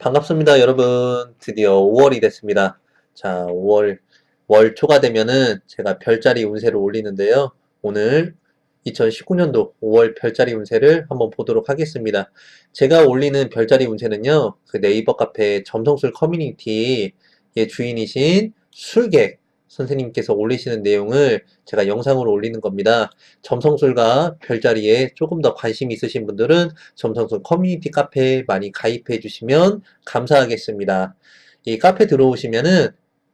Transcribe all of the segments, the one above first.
반갑습니다, 여러분. 드디어 5월이 됐습니다. 자, 5월 초가 되면은 제가 별자리 운세를 올리는데요. 오늘 2019년도 5월 별자리 운세를 한번 보도록 하겠습니다. 제가 올리는 별자리 운세는요, 그 네이버 카페 점성술 커뮤니티의 주인이신 술객 선생님께서 올리시는 내용을 제가 영상으로 올리는 겁니다. 점성술과 별자리에 조금 더 관심 있으신 분들은 점성술 커뮤니티 카페에 많이 가입해 주시면 감사하겠습니다. 이 카페 들어오시면은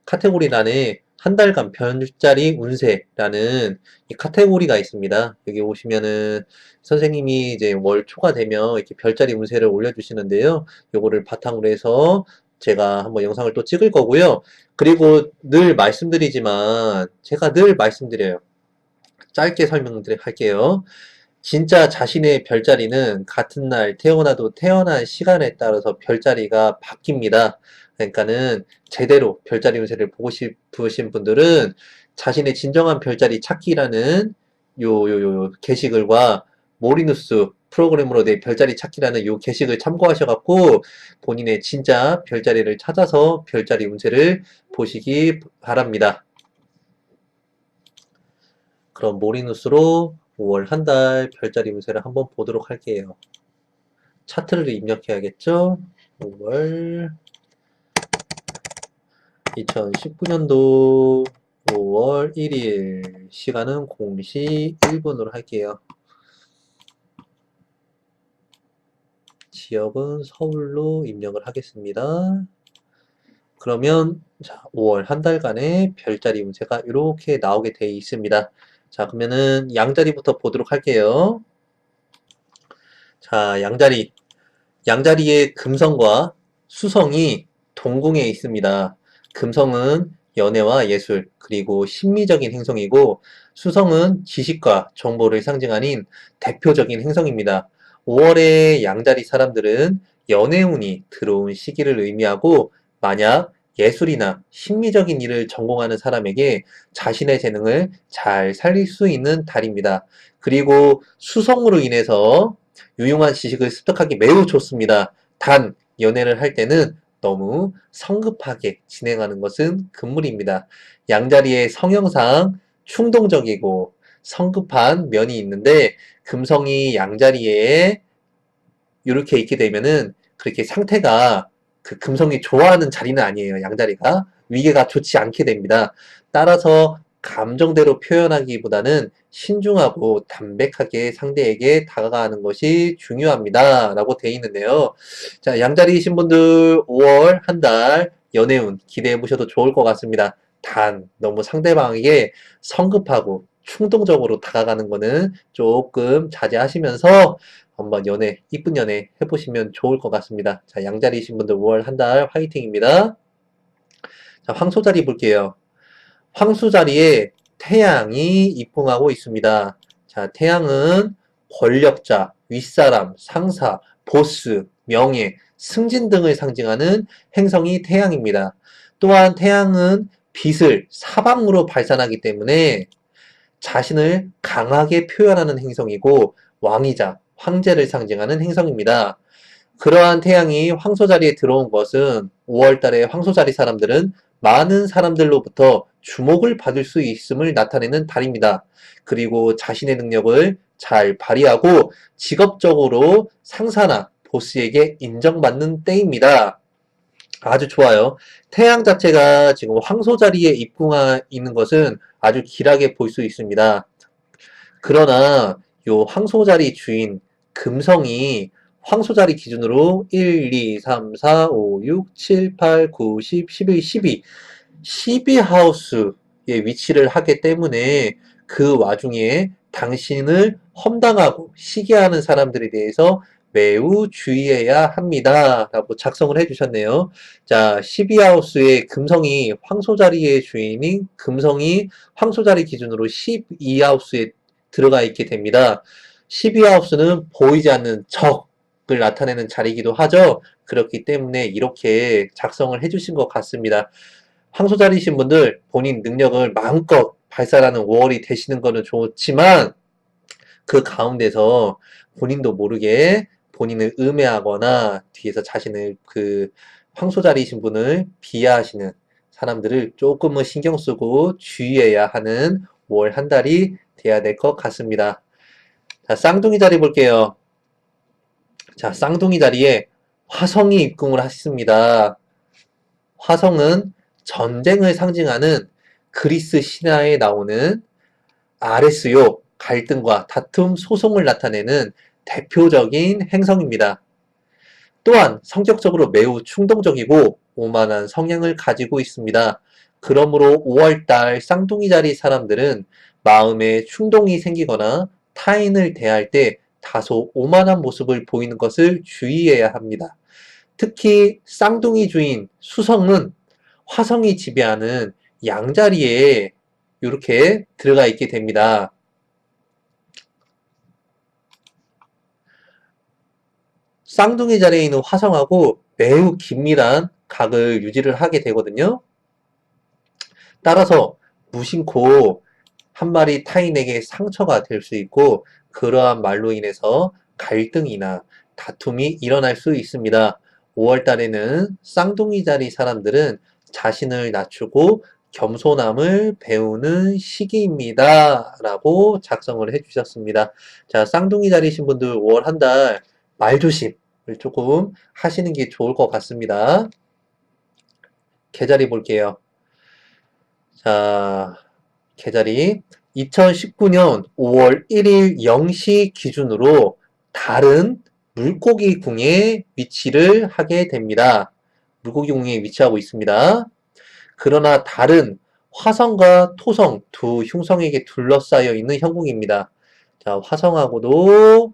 카테고리란에 한 달간 별자리 운세라는 이 카테고리가 있습니다. 여기 오시면은 선생님이 이제 월 초가 되면 이렇게 별자리 운세를 올려주시는데요. 요거를 바탕으로 해서 제가 한번 영상을 또 찍을 거고요. 그리고 늘 말씀드리지만 제가 늘 말씀드려요. 짧게 설명할게요. 진짜 자신의 별자리는 같은 날 태어나도 태어난 시간에 따라서 별자리가 바뀝니다. 그러니까는 제대로 별자리 운세를 보고 싶으신 분들은 자신의 진정한 별자리 찾기라는 요 게시글과 모리누스 프로그램으로 내 별자리 찾기라는 요 게시글 참고하셔갖고 본인의 진짜 별자리를 찾아서 별자리 운세를 보시기 바랍니다. 그럼 모리누스로 5월 한 달 별자리 운세를 한번 보도록 할게요. 차트를 입력해야겠죠? 5월 2019년도 5월 1일 시간은 0시 1분으로 할게요. 지역은 서울로 입력을 하겠습니다. 그러면 자, 5월 한 달간의 별자리 운세가 이렇게 나오게 되어 있습니다. 자, 그러면은 양자리부터 보도록 할게요. 자, 양자리의 금성과 수성이 동궁에 있습니다. 금성은 연애와 예술, 그리고 심미적인 행성이고, 수성은 지식과 정보를 상징하는 대표적인 행성입니다. 5월의 양자리 사람들은 연애운이 들어온 시기를 의미하고, 만약 예술이나 심미적인 일을 전공하는 사람에게 자신의 재능을 잘 살릴 수 있는 달입니다. 그리고 수성으로 인해서 유용한 지식을 습득하기 매우 좋습니다. 단, 연애를 할 때는 너무 성급하게 진행하는 것은 금물입니다. 양자리의 성형상 충동적이고 성급한 면이 있는데 금성이 양자리에 이렇게 있게 되면은 그렇게 상태가 그 금성이 좋아하는 자리는 아니에요. 양자리가 위계가 좋지 않게 됩니다. 따라서 감정대로 표현하기보다는 신중하고 담백하게 상대에게 다가가는 것이 중요합니다. 라고 되어 있는데요. 자, 양자리이신 분들 5월 한 달 연애운 기대해 보셔도 좋을 것 같습니다. 단, 너무 상대방에게 성급하고 충동적으로 다가가는 거는 조금 자제하시면서 한번 이쁜 연애 해보시면 좋을 것 같습니다. 자, 양자리이신 분들 5월 한 달 화이팅입니다. 자, 황소자리 볼게요. 황소자리에 태양이 입궁하고 있습니다. 자, 태양은 권력자, 윗사람, 상사, 보스, 명예, 승진 등을 상징하는 행성이 태양입니다. 또한 태양은 빛을 사방으로 발산하기 때문에 자신을 강하게 표현하는 행성이고 왕이자 황제를 상징하는 행성입니다. 그러한 태양이 황소자리에 들어온 것은 5월달에 황소자리 사람들은 많은 사람들로부터 주목을 받을 수 있음을 나타내는 달입니다. 그리고 자신의 능력을 잘 발휘하고 직업적으로 상사나 보스에게 인정받는 때입니다. 아주 좋아요. 태양 자체가 지금 황소자리에 입궁해 있는 것은 아주 길하게 볼 수 있습니다. 그러나 요 황소자리 주인 금성이 황소자리 기준으로 1, 2, 3, 4, 5, 6, 7, 8, 9, 10, 11, 12 12하우스에 위치를 하기 때문에 그 와중에 당신을 험담하고 시기하는 사람들에 대해서 매우 주의해야 합니다. 라고 작성을 해주셨네요. 자, 12하우스의 금성이 황소자리의 주인인 금성이 황소자리 기준으로 12하우스에 들어가 있게 됩니다. 12하우스는 보이지 않는 적을 나타내는 자리이기도 하죠. 그렇기 때문에 이렇게 작성을 해주신 것 같습니다. 황소자리이신 분들 본인 능력을 마음껏 발산하는 5월이 되시는 거는 좋지만 그 가운데서 본인도 모르게 본인을 음해하거나 뒤에서 자신을 황소자리이신 분을 비하하시는 사람들을 조금은 신경 쓰고 주의해야 하는 5월 한 달이 돼야 될 것 같습니다. 자, 쌍둥이 자리 볼게요. 자, 쌍둥이 자리에 화성이 입궁을 하셨습니다. 화성은 전쟁을 상징하는 그리스 신화에 나오는 아레스요, 갈등과 다툼, 소송을 나타내는 대표적인 행성입니다. 또한 성격적으로 매우 충동적이고 오만한 성향을 가지고 있습니다. 그러므로 5월달 쌍둥이 자리 사람들은 마음에 충동이 생기거나 타인을 대할 때 다소 오만한 모습을 보이는 것을 주의해야 합니다. 특히 쌍둥이 주인 수성은 화성이 지배하는 양자리에 이렇게 들어가 있게 됩니다. 쌍둥이 자리에 있는 화성하고 매우 긴밀한 각을 유지를 하게 되거든요. 따라서 무심코 한 마리 타인에게 상처가 될 수 있고 그러한 말로 인해서 갈등이나 다툼이 일어날 수 있습니다. 5월 달에는 쌍둥이 자리 사람들은 자신을 낮추고 겸손함을 배우는 시기입니다. 라고 작성을 해주셨습니다. 자, 쌍둥이 자리신 분들 5월 한 달 말조심을 조금 하시는 게 좋을 것 같습니다. 계자리 볼게요. 자, 계자리 2019년 5월 1일 0시 기준으로 달은 물고기 궁에 위치를 하게 됩니다. 물고기 궁에 위치하고 있습니다. 그러나 달은 화성과 토성 두 흉성에게 둘러싸여 있는 형국입니다. 자, 화성하고도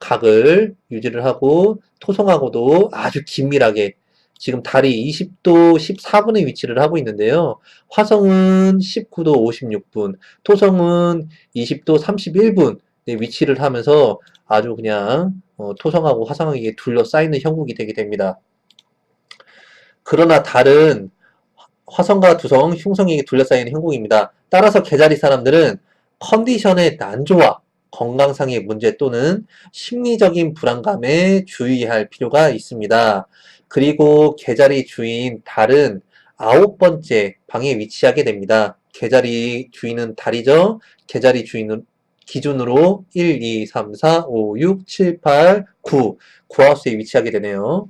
각을 유지를 하고 토성하고도 아주 긴밀하게 지금 달이 20도 14분에 위치를 하고 있는데요. 화성은 19도 56분, 토성은 20도 31분에 위치를 하면서 아주 그냥 토성하고 화성에게 둘러싸이는 형국이 되게 됩니다. 그러나 달은 화성과 두성, 흉성에게 둘러싸이는 형국입니다. 따라서 계자리 사람들은 컨디션의 난조와 건강상의 문제 또는 심리적인 불안감에 주의할 필요가 있습니다. 그리고 계자리 주인 달은 9번째 방에 위치하게 됩니다. 계자리 주인은 달이죠. 계자리 주인은 기준으로 1, 2, 3, 4, 5, 6, 7, 8, 9, 9하우스에 위치하게 되네요.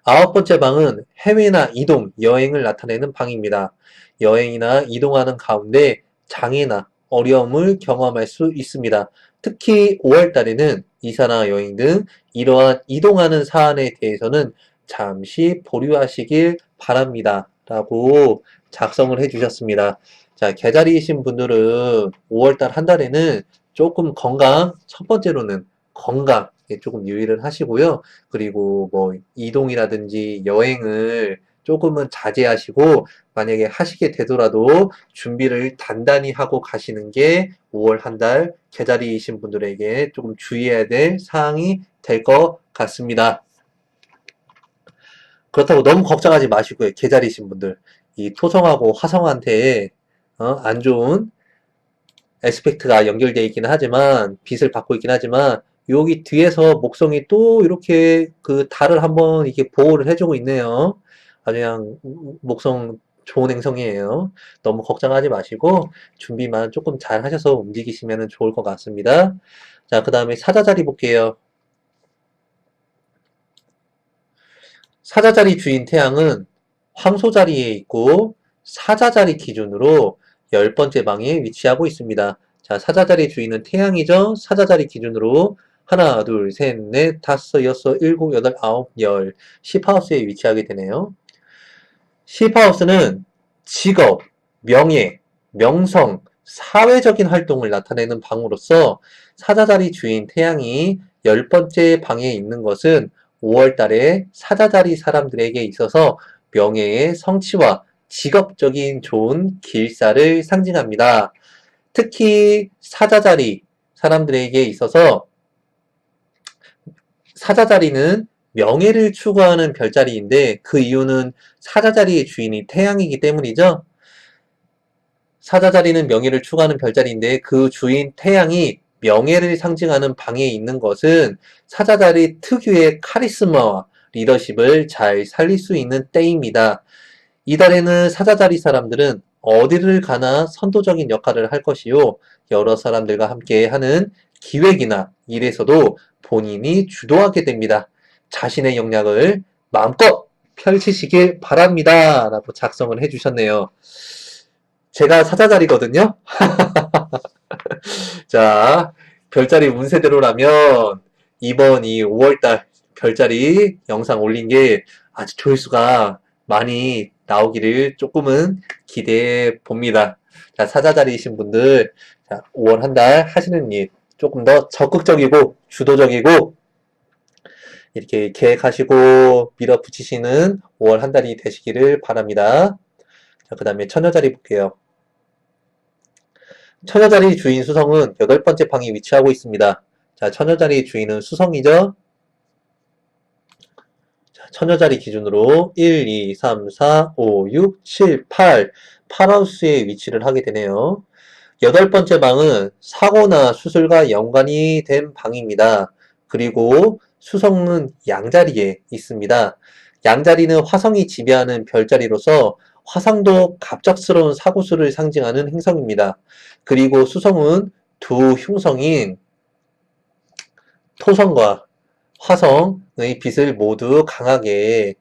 9번째 방은 해외나 이동, 여행을 나타내는 방입니다. 여행이나 이동하는 가운데 장애나 어려움을 경험할 수 있습니다. 특히 5월 달에는 이사나 여행 등 이러한 이동하는 사안에 대해서는 잠시 보류하시길 바랍니다. 라고 작성을 해주셨습니다. 자, 계자리이신 분들은 5월달 한 달에는 조금 건강, 첫 번째로는 건강, 조금 유의를 하시고요. 그리고 뭐 이동이라든지 여행을 조금은 자제하시고 만약에 하시게 되더라도 준비를 단단히 하고 가시는 게 5월 한 달 계자리이신 분들에게 조금 주의해야 될 사항이 될 것 같습니다. 그렇다고 너무 걱정하지 마시고요. 계자리이신 분들. 이 토성하고 화성한테 안 좋은 에스펙트가 연결되어 있기는 하지만 빛을 받고 있긴 하지만 여기 뒤에서 목성이 또 이렇게 그 달을 한번 이렇게 보호를 해주고 있네요. 아주 그냥 목성 좋은 행성이에요. 너무 걱정하지 마시고 준비만 조금 잘 하셔서 움직이시면 좋을 것 같습니다. 자, 그 다음에 사자자리 볼게요. 사자자리 주인 태양은 황소자리에 있고 사자자리 기준으로 10번째 방에 위치하고 있습니다. 자, 사자자리 주인은 태양이죠. 사자자리 기준으로 하나, 둘, 셋, 넷, 다섯, 여섯, 일곱, 여덟, 아홉, 열, 10하우스에 위치하게 되네요. 10하우스는 직업, 명예, 명성, 사회적인 활동을 나타내는 방으로서 사자자리 주인 태양이 10번째 방에 있는 것은 5월 달에 사자자리 사람들에게 있어서 명예의 성취와 직업적인 좋은 길사를 상징합니다. 특히 사자자리 사람들에게 있어서 사자자리는 명예를 추구하는 별자리인데 그 이유는 사자자리의 주인이 태양이기 때문이죠. 사자자리는 명예를 추구하는 별자리인데 그 주인 태양이 명예를 상징하는 방에 있는 것은 사자자리 특유의 카리스마와 리더십을 잘 살릴 수 있는 때입니다. 이달에는 사자자리 사람들은 어디를 가나 선도적인 역할을 할 것이요. 여러 사람들과 함께 하는 기획이나 일에서도 본인이 주도하게 됩니다. 자신의 역량을 마음껏 펼치시길 바랍니다. 라고 작성을 해주셨네요. 제가 사자자리거든요. 자, 별자리 운세대로라면 이번 이 5월달 별자리 영상 올린 게 아주 조회수가 많이 나오기를 조금은 기대해 봅니다. 자, 사자자리이신 분들, 자, 5월 한 달 하시는 일 조금 더 적극적이고 주도적이고 이렇게 계획하시고 밀어붙이시는 5월 한 달이 되시기를 바랍니다. 자, 그 다음에 처녀자리 볼게요. 처녀자리 주인 수성은 8번째 방에 위치하고 있습니다. 자, 처녀자리 주인은 수성이죠? 자, 처녀자리 기준으로 1, 2, 3, 4, 5, 6, 7, 8, 8하우스에 위치를 하게 되네요. 8번째 방은 사고나 수술과 연관이 된 방입니다. 그리고 수성은 양자리에 있습니다. 양자리는 화성이 지배하는 별자리로서 화성도 갑작스러운 사고수를 상징하는 행성입니다. 그리고 수성은 두 흉성인 토성과 화성의 빛을 모두 강하게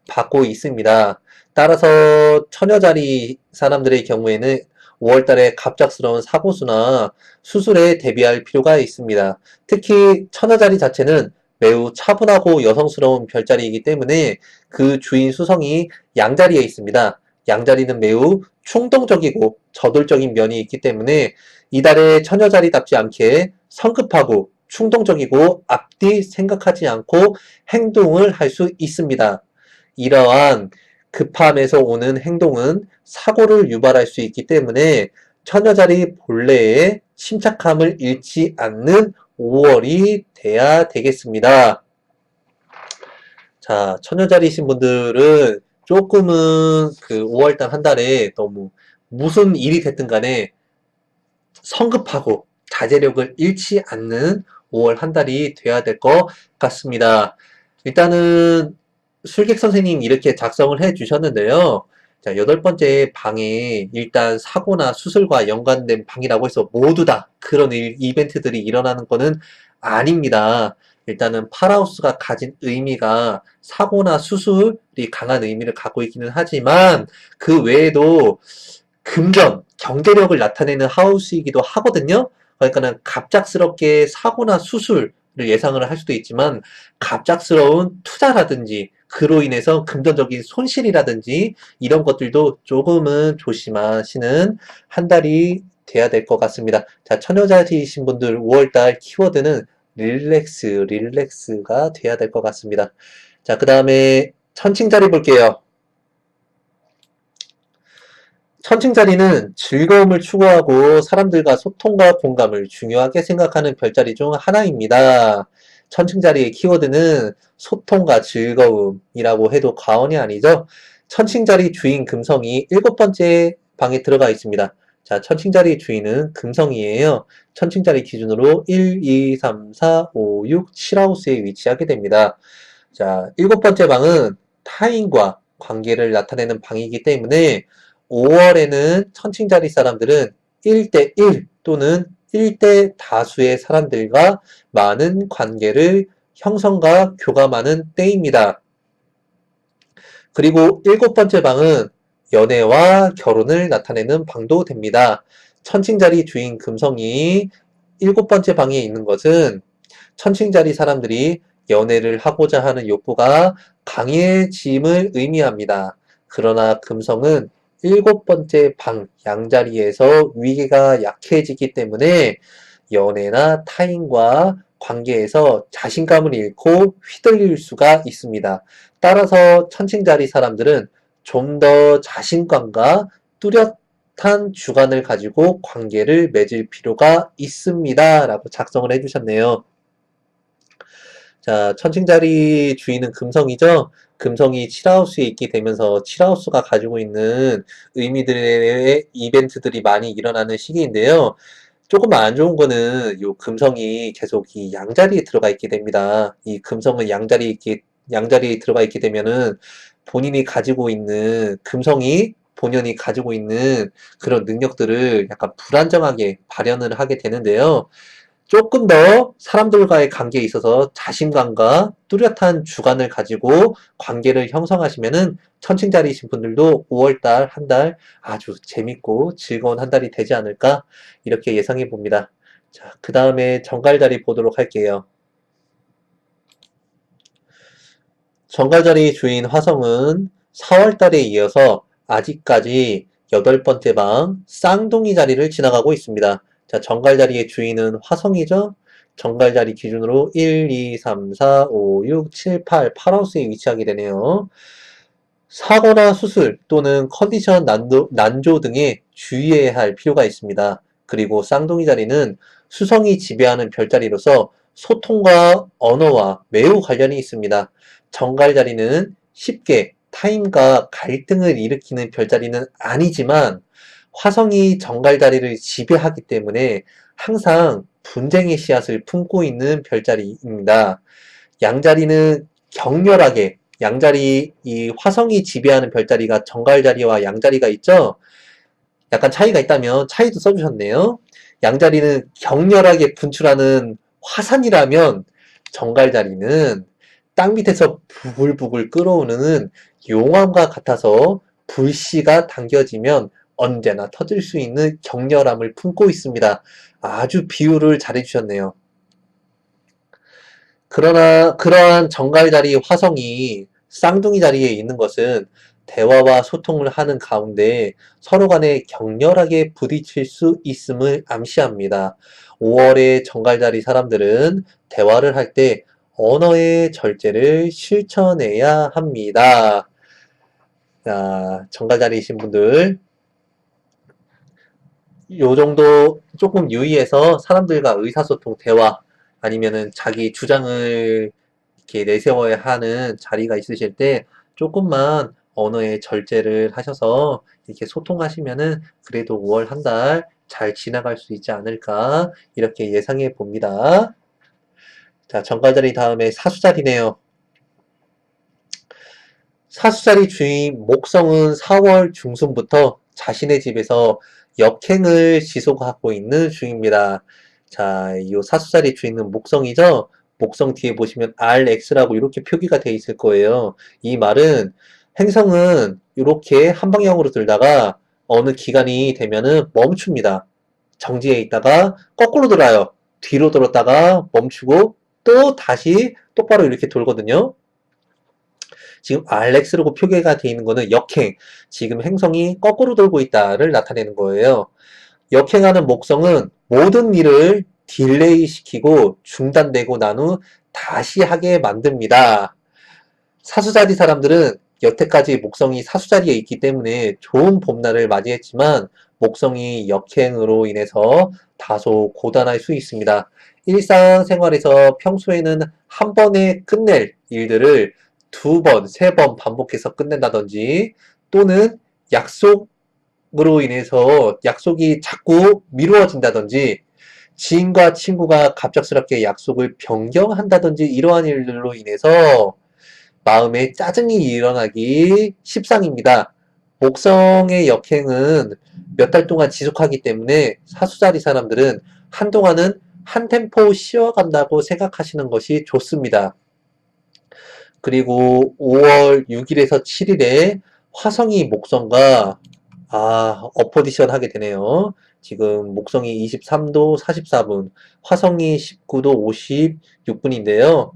받고 있습니다. 따라서 처녀자리 사람들의 경우에는 5월달에 갑작스러운 사고수나 수술에 대비할 필요가 있습니다. 특히 처녀자리 자체는 매우 차분하고 여성스러운 별자리이기 때문에 그 주인 수성이 양자리에 있습니다. 양자리는 매우 충동적이고 저돌적인 면이 있기 때문에 이달의 처녀자리답지 않게 성급하고 충동적이고 앞뒤 생각하지 않고 행동을 할 수 있습니다. 이러한 급함에서 오는 행동은 사고를 유발할 수 있기 때문에 처녀자리 본래의 침착함을 잃지 않는 5월이 돼야 되겠습니다. 자, 처녀자리이신 분들은 조금은 그 5월달 한 달에 너무 무슨 일이 됐든 간에 성급하고 자제력을 잃지 않는 5월 한 달이 돼야 될 것 같습니다. 일단은 술객 선생님 이렇게 작성을 해 주셨는데요. 자, 8번째 방에 일단 사고나 수술과 연관된 방이라고 해서 모두 다 그런 이벤트들이 일어나는 거는 아닙니다. 일단은 파라우스가 가진 의미가 사고나 수술이 강한 의미를 갖고 있기는 하지만 그 외에도 금전, 경제력을 나타내는 하우스이기도 하거든요. 그러니까는 갑작스럽게 사고나 수술을 예상을 할 수도 있지만 갑작스러운 투자라든지 그로 인해서 금전적인 손실이라든지 이런 것들도 조금은 조심하시는 한 달이 돼야 될 것 같습니다. 자, 처녀자이신 분들 5월달 키워드는 릴렉스가 돼야 될 것 같습니다. 자, 그 다음에 천칭자리 볼게요. 천칭자리는 즐거움을 추구하고 사람들과 소통과 공감을 중요하게 생각하는 별자리 중 하나입니다. 천칭자리의 키워드는 소통과 즐거움이라고 해도 과언이 아니죠. 천칭자리 주인 금성이 7번째 방에 들어가 있습니다. 자, 천칭자리 주인은 금성이에요. 천칭자리 기준으로 1, 2, 3, 4, 5, 6, 7하우스에 위치하게 됩니다. 자, 7번째 방은 타인과 관계를 나타내는 방이기 때문에 5월에는 천칭자리 사람들은 1대1 또는 1대 다수의 사람들과 많은 관계를 형성과 교감하는 때입니다. 그리고 7번째 방은 연애와 결혼을 나타내는 방도 됩니다. 천칭자리 주인 금성이 7번째 방에 있는 것은 천칭자리 사람들이 연애를 하고자 하는 욕구가 강해짐을 의미합니다. 그러나 금성은 7번째 방 양자리에서 위계가 약해지기 때문에 연애나 타인과 관계에서 자신감을 잃고 휘둘릴 수가 있습니다. 따라서 천칭자리 사람들은 좀 더 자신감과 뚜렷한 주관을 가지고 관계를 맺을 필요가 있습니다. 라고 작성을 해주셨네요. 자, 천칭자리 주인은 금성이죠? 금성이 7하우스에 있게 되면서 7하우스가 가지고 있는 의미들의 이벤트들이 많이 일어나는 시기인데요. 조금 안 좋은 거는 요 금성이 계속 이 양자리에 들어가 있게 됩니다. 이 금성은 양자리에 들어가 있게 되면은 본인이 가지고 있는 금성이 본연이 가지고 있는 그런 능력들을 약간 불안정하게 발현을 하게 되는데요. 조금 더 사람들과의 관계에 있어서 자신감과 뚜렷한 주관을 가지고 관계를 형성하시면은 천칭자리이신 분들도 5월달 한 달 아주 재밌고 즐거운 한 달이 되지 않을까 이렇게 예상해 봅니다. 자, 그 다음에 정갈자리 보도록 할게요. 정갈자리 주인 화성은 4월달에 이어서 아직까지 8번째 방 쌍둥이 자리를 지나가고 있습니다. 자, 정갈자리의 주인은 화성이죠? 정갈자리 기준으로 1, 2, 3, 4, 5, 6, 7, 8하우스에 위치하게 되네요. 사고나 수술 또는 컨디션 난조 등에 주의해야 할 필요가 있습니다. 그리고 쌍둥이 자리는 수성이 지배하는 별자리로서 소통과 언어와 매우 관련이 있습니다. 정갈 자리는 쉽게 타인과 갈등을 일으키는 별자리는 아니지만 화성이 정갈 자리를 지배하기 때문에 항상 분쟁의 씨앗을 품고 있는 별자리입니다. 양자리는 격렬하게 양자리 이 화성이 지배하는 별자리가 정갈자리와 양자리가 있죠. 약간 차이가 있다면 차이도 써주셨네요. 양자리는 격렬하게 분출하는 화산이라면 정갈자리는 땅 밑에서 부글부글 끓어오르는 용암과 같아서 불씨가 당겨지면 언제나 터질 수 있는 격렬함을 품고 있습니다. 아주 비유를 잘해주셨네요. 그러나 그러한 정갈자리 화성이 쌍둥이 자리에 있는 것은 대화와 소통을 하는 가운데 서로 간에 격렬하게 부딪힐 수 있음을 암시합니다. 5월의 정갈자리 사람들은 대화를 할 때 언어의 절제를 실천해야 합니다. 자, 정갈자리이신 분들, 요 정도 조금 유의해서 사람들과 의사소통, 대화, 아니면은 자기 주장을 이렇게 내세워야 하는 자리가 있으실 때 조금만 언어의 절제를 하셔서 이렇게 소통하시면은 그래도 5월 한 달 잘 지나갈 수 있지 않을까 이렇게 예상해 봅니다. 자, 정갈자리 다음에 사수자리네요. 사수자리 주인 목성은 4월 중순부터 자신의 집에서 역행을 지속하고 있는 중입니다. 자, 이 사수자리 주인은 목성이죠? 목성 뒤에 보시면 RX라고 이렇게 표기가 되어 있을 거예요. 이 말은 행성은 이렇게 한 방향으로 들다가 어느 기간이 되면은 멈춥니다. 정지해 있다가 거꾸로 돌아요. 뒤로 돌았다가 멈추고 또 다시 똑바로 이렇게 돌거든요. 지금 RX라고 표기가 되어 있는 거는 역행, 지금 행성이 거꾸로 돌고 있다를 나타내는 거예요. 역행하는 목성은 모든 일을 딜레이 시키고 중단되고 난 후 다시 하게 만듭니다. 사수자리 사람들은 여태까지 목성이 사수자리에 있기 때문에 좋은 봄날을 맞이했지만 목성이 역행으로 인해서 다소 고단할 수 있습니다. 일상생활에서 평소에는 한 번에 끝낼 일들을 두 번, 세 번 반복해서 끝낸다든지 또는 약속으로 인해서 약속이 자꾸 미루어진다든지 지인과 친구가 갑작스럽게 약속을 변경한다든지 이러한 일들로 인해서 마음에 짜증이 일어나기 십상입니다. 목성의 역행은 몇 달 동안 지속하기 때문에 사수자리 사람들은 한동안은 한 템포 쉬어간다고 생각하시는 것이 좋습니다. 그리고 5월 6일에서 7일에 화성이 목성과 어포지션 하게 되네요. 지금 목성이 23도 44분, 화성이 19도 56분인데요.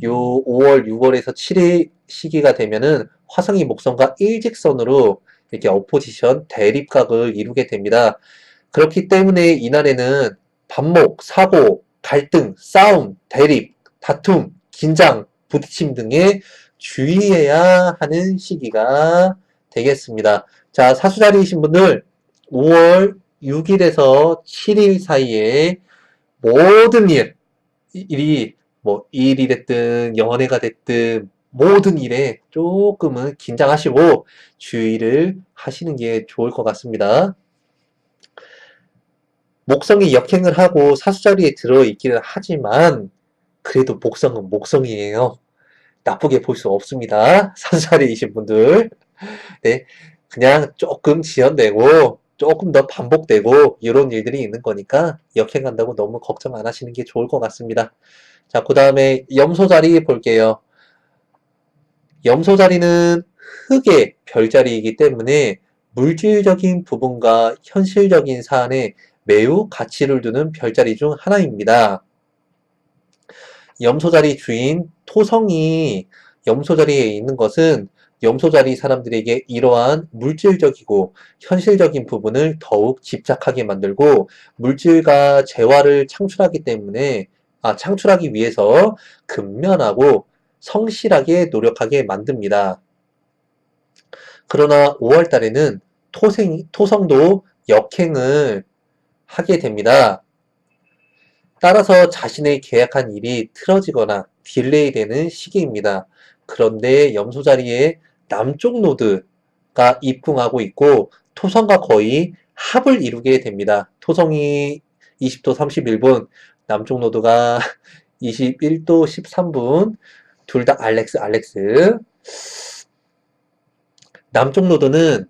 요 5월, 6월에서 7일 시기가 되면은 화성이 목성과 일직선으로 이렇게 어포지션 대립각을 이루게 됩니다. 그렇기 때문에 이날에는 반목, 사고, 갈등, 싸움, 대립, 다툼, 긴장, 부딪힘 등에 주의해야 하는 시기가 되겠습니다. 자, 사수자리이신 분들 5월 6일에서 7일 사이에 모든 일이 뭐 일이 됐든 연애가 됐든 모든 일에 조금은 긴장하시고 주의를 하시는 게 좋을 것 같습니다. 목성이 역행을 하고 사수자리에 들어있기는 하지만 그래도 목성은 목성이에요. 나쁘게 볼 수 없습니다. 사수자리이신 분들. 네, 그냥 조금 지연되고 조금 더 반복되고 이런 일들이 있는 거니까 역행한다고 너무 걱정 안 하시는 게 좋을 것 같습니다. 자, 그 다음에 염소 자리 볼게요. 염소 자리는 흙의 별자리이기 때문에 물질적인 부분과 현실적인 사안에 매우 가치를 두는 별자리 중 하나입니다. 염소자리 주인 토성이 염소자리에 있는 것은 염소자리 사람들에게 이러한 물질적이고 현실적인 부분을 더욱 집착하게 만들고 물질과 재화를 창출하기 위해서 근면하고 성실하게 노력하게 만듭니다. 그러나 5월 달에는 토성도 역행을 하게 됩니다. 따라서 자신의 계약한 일이 틀어지거나 딜레이 되는 시기입니다. 그런데 염소 자리에 남쪽 노드가 입궁하고 있고 토성과 거의 합을 이루게 됩니다. 토성이 20도 31분, 남쪽 노드가 21도 13분, 둘 다 알렉스. 남쪽 노드는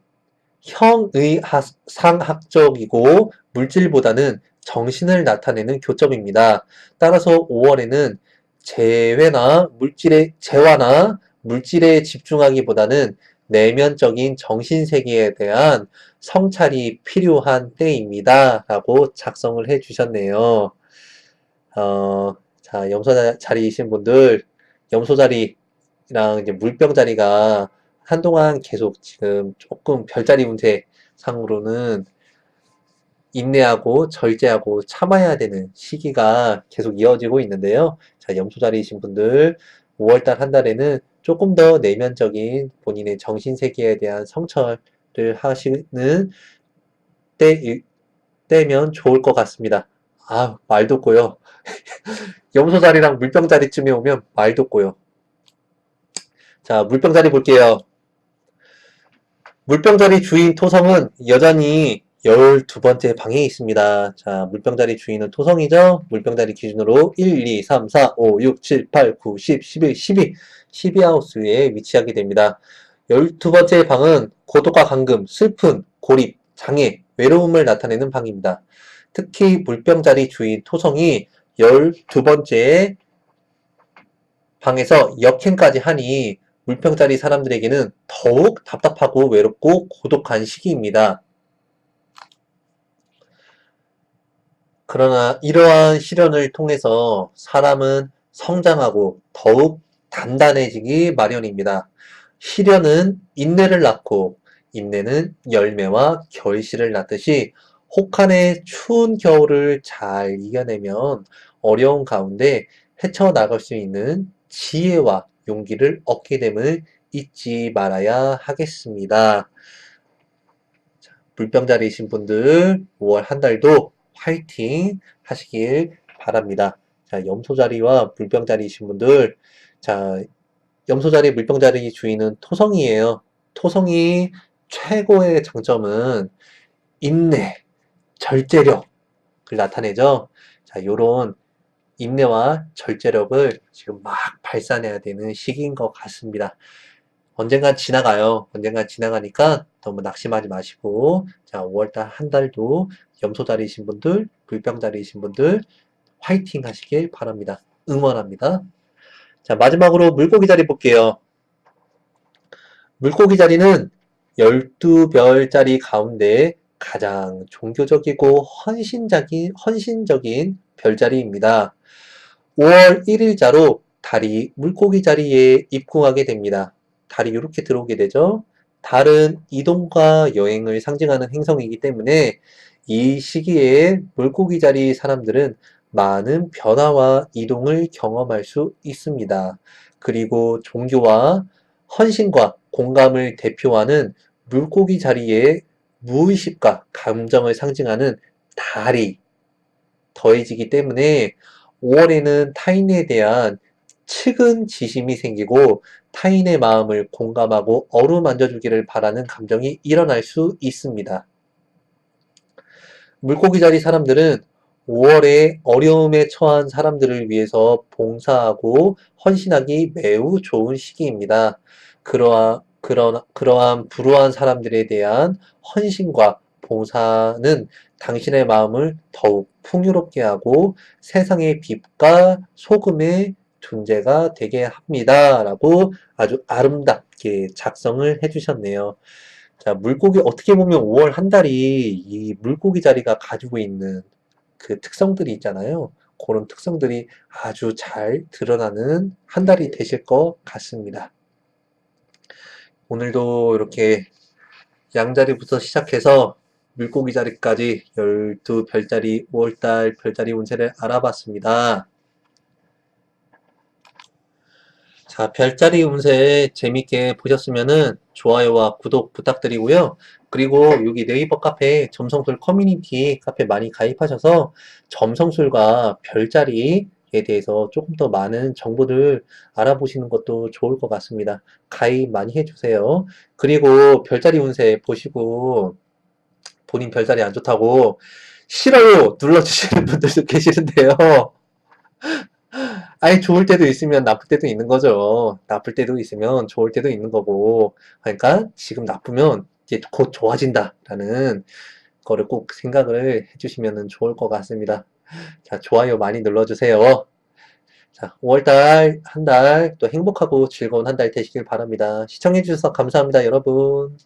형의상학적이고 물질보다는 정신을 나타내는 교점입니다. 따라서 5월에는 재화나 물질에 집중하기보다는 내면적인 정신세계에 대한 성찰이 필요한 때입니다. 라고 작성을 해 주셨네요. 자, 염소 자리이신 분들, 염소 자리랑 이제 물병 자리가 한동안 계속 지금 조금 별자리 운세 상으로는 인내하고 절제하고 참아야 되는 시기가 계속 이어지고 있는데요. 자, 염소자리이신 분들 5월달 한 달에는 조금 더 내면적인 본인의 정신세계에 대한 성찰을 하시는 때면 좋을 것 같습니다. 아, 말도 고요. 염소자리랑 물병자리쯤에 오면 말도 고요. 자, 물병자리 볼게요. 물병자리 주인 토성은 여전히 12번째 방에 있습니다. 자, 물병자리 주인은 토성이죠? 물병자리 기준으로 1, 2, 3, 4, 5, 6, 7, 8, 9, 10, 11, 12, 12하우스에 위치하게 됩니다. 12번째 방은 고독과 감금, 슬픔, 고립, 장애, 외로움을 나타내는 방입니다. 특히 물병자리 주인 토성이 12번째 방에서 역행까지 하니 물병자리 사람들에게는 더욱 답답하고 외롭고 고독한 시기입니다. 그러나 이러한 시련을 통해서 사람은 성장하고 더욱 단단해지기 마련입니다. 시련은 인내를 낳고 인내는 열매와 결실을 낳듯이 혹한의 추운 겨울을 잘 이겨내면 어려운 가운데 헤쳐나갈 수 있는 지혜와 용기를 얻게 됨을 잊지 말아야 하겠습니다. 물병자리이신 분들 5월 한 달도 화이팅 하시길 바랍니다. 자, 염소자리와 물병자리이신 분들, 자, 염소자리, 물병자리 주인은 토성이에요. 토성이 최고의 장점은 인내, 절제력을 나타내죠. 자, 요런 인내와 절제력을 지금 막 발산해야 되는 시기인 것 같습니다. 언젠간 지나가요. 언젠간 지나가니까 너무 낙심하지 마시고, 자, 5월달 한 달도 염소자리이신 분들, 물병자리이신 분들, 화이팅 하시길 바랍니다. 응원합니다. 자, 마지막으로 물고기 자리 볼게요. 물고기 자리는 12별자리 가운데 가장 종교적이고 헌신적인 별자리입니다. 5월 1일자로 달이 물고기 자리에 입궁하게 됩니다. 달이 이렇게 들어오게 되죠. 달은 이동과 여행을 상징하는 행성이기 때문에 이 시기에 물고기 자리 사람들은 많은 변화와 이동을 경험할 수 있습니다. 그리고 종교와 헌신과 공감을 대표하는 물고기 자리에 무의식과 감정을 상징하는 달이 더해지기 때문에 5월에는 타인에 대한 측은지심이 생기고 타인의 마음을 공감하고 어루만져 주기를 바라는 감정이 일어날 수 있습니다. 물고기자리 사람들은 5월에 어려움에 처한 사람들을 위해서 봉사하고 헌신하기 매우 좋은 시기입니다. 그러한 불우한 사람들에 대한 헌신과 봉사는 당신의 마음을 더욱 풍요롭게 하고 세상의 빛과 소금의 존재가 되게 합니다. 라고 아주 아름답게 작성을 해주셨네요. 자, 어떻게 보면 5월 한 달이 이 물고기 자리가 가지고 있는 그 특성들이 있잖아요. 그런 특성들이 아주 잘 드러나는 한 달이 되실 것 같습니다. 오늘도 이렇게 양자리부터 시작해서 물고기 자리까지 12별자리 5월달 별자리 운세를 알아봤습니다. 자, 별자리 운세 재밌게 보셨으면은 좋아요와 구독 부탁드리고요. 그리고 여기 네이버 카페 점성술 커뮤니티 카페 많이 가입하셔서 점성술과 별자리에 대해서 조금 더 많은 정보들 알아보시는 것도 좋을 것 같습니다. 가입 많이 해주세요. 그리고 별자리 운세 보시고 본인 별자리 안 좋다고 싫어요 눌러주시는 분들도 계시는데요. 아니, 좋을 때도 있으면 나쁠 때도 있는 거죠. 나쁠 때도 있으면 좋을 때도 있는 거고. 그러니까 지금 나쁘면 이제 곧 좋아진다라는 거를 꼭 생각을 해주시면 좋을 것 같습니다. 자, 좋아요 많이 눌러주세요. 자, 5월달 한 달 또 행복하고 즐거운 한 달 되시길 바랍니다. 시청해주셔서 감사합니다, 여러분.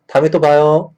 다음에 또 봐요.